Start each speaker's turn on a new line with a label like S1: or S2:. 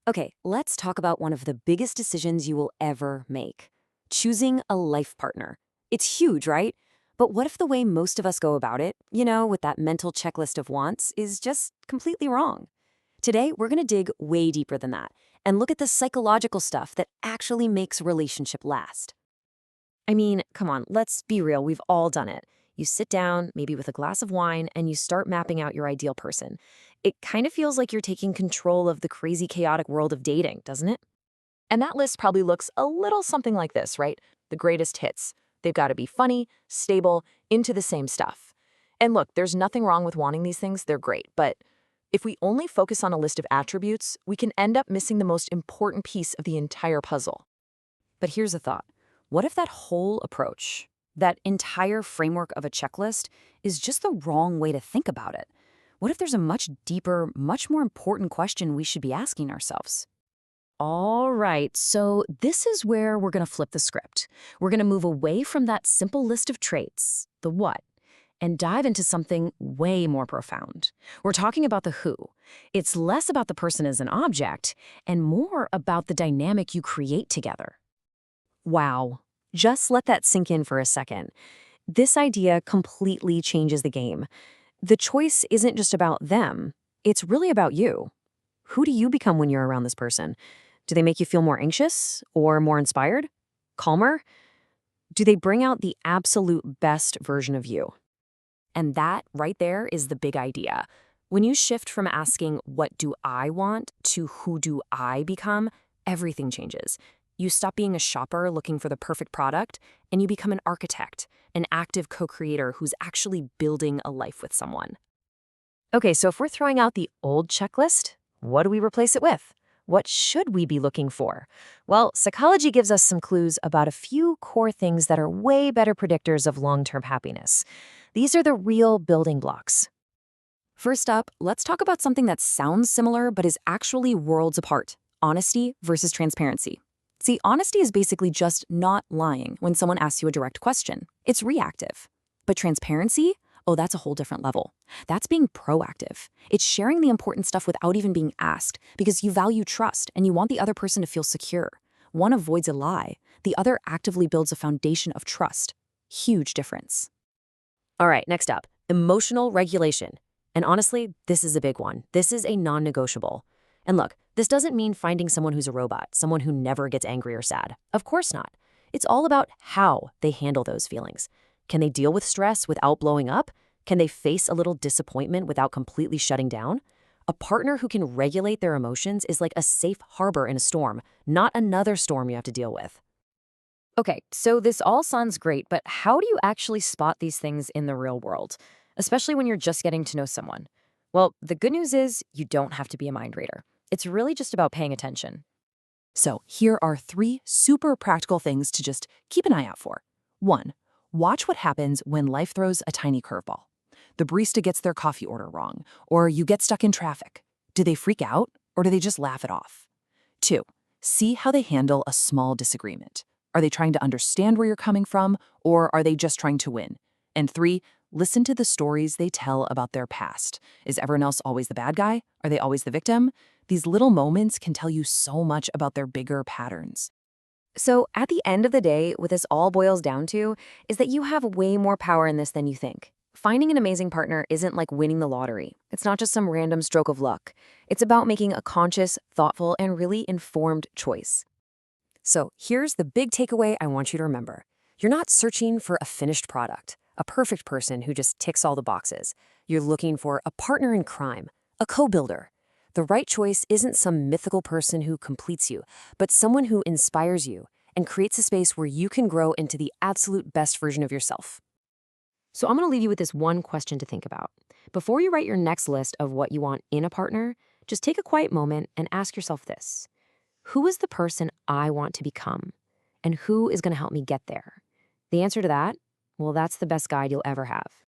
S1: Okay, let's talk about one of the biggest decisions you will ever make: choosing a life partner. It's huge, right? But what if the way most of us go about it, with that mental checklist of wants, is just completely wrong? Today, we're going to dig way deeper than that and look at the psychological stuff that actually makes a relationship last. I mean, come on, let's be real. We've all done it. You sit down, maybe with a glass of wine, and you start mapping out your ideal person. It kind of feels like you're taking control of the crazy, chaotic world of dating, doesn't it?
S2: And that list probably looks a little something like this, right? The greatest hits. They've got to be funny, stable, into the same stuff. And look, there's nothing wrong with wanting these things, they're great. But if we only focus on a list of attributes, we can end up missing the most important piece of the entire puzzle.
S1: But here's a thought. What if that whole approach, that entire framework of a checklist, is just the wrong way to think about it? What if there's a much deeper, much more important question we should be asking ourselves? All right, so this is where we're going to flip the script. We're going to move away from that simple list of traits, the what, and dive into something way more profound. We're talking about the who. It's less about the person as an object and more about the dynamic you create together. Wow. Just let that sink in for a second. This idea completely changes the game. The choice isn't just about them, it's really about you. Who do you become when you're around this person? Do they make you feel more anxious or more inspired? Calmer? Do they bring out the absolute best version of you? And that right there is the big idea. When you shift from asking, what do I want, to who do I become, everything changes. You stop being a shopper looking for the perfect product, and you become an architect, an active co-creator who's actually building a life with someone. Okay, so if we're throwing out the old checklist, what do we replace it with? What should we be looking for? Well, psychology gives us some clues about a few core things that are way better predictors of long-term happiness. These are the real building blocks. First up, let's talk about something that sounds similar but is actually worlds apart: honesty versus transparency. See, honesty is basically just not lying when someone asks you a direct question. It's reactive. But transparency? Oh, that's a whole different level. That's being proactive. It's sharing the important stuff without even being asked because you value trust and you want the other person to feel secure. One avoids a lie. The other actively builds a foundation of trust. Huge difference. All right, next up, emotional regulation. And honestly, this is a big one. This is a non-negotiable. And look, this doesn't mean finding someone who's a robot, someone who never gets angry or sad. Of course not. It's all about how they handle those feelings. Can they deal with stress without blowing up? Can they face a little disappointment without completely shutting down? A partner who can regulate their emotions is like a safe harbor in a storm, not another storm you have to deal with. Okay, so this all sounds great, but how do you actually spot these things in the real world, especially when you're just getting to know someone? Well, the good news is you don't have to be a mind reader. It's really just about paying attention.
S2: So here are 3 super practical things to just keep an eye out for. 1. Watch what happens when life throws a tiny curveball. The barista gets their coffee order wrong, or you get stuck in traffic. Do they freak out, or do they just laugh it off? 2. See how they handle a small disagreement. Are they trying to understand where you're coming from, or are they just trying to win? And 3, listen to the stories they tell about their past. Is everyone else always the bad guy? Are they always the victim? These little moments can tell you so much about their bigger patterns.
S1: So at the end of the day, what this all boils down to is that you have way more power in this than you think. Finding an amazing partner isn't like winning the lottery. It's not just some random stroke of luck. It's about making a conscious, thoughtful, and really informed choice. So here's the big takeaway I want you to remember. You're not searching for a finished product, a perfect person who just ticks all the boxes. You're looking for a partner in crime, a co-builder. The right choice isn't some mythical person who completes you, but someone who inspires you and creates a space where you can grow into the absolute best version of yourself. So I'm going to leave you with this one question to think about. Before you write your next list of what you want in a partner, just take a quiet moment and ask yourself this: who is the person I want to become? And who is going to help me get there? The answer to that, well, that's the best guide you'll ever have.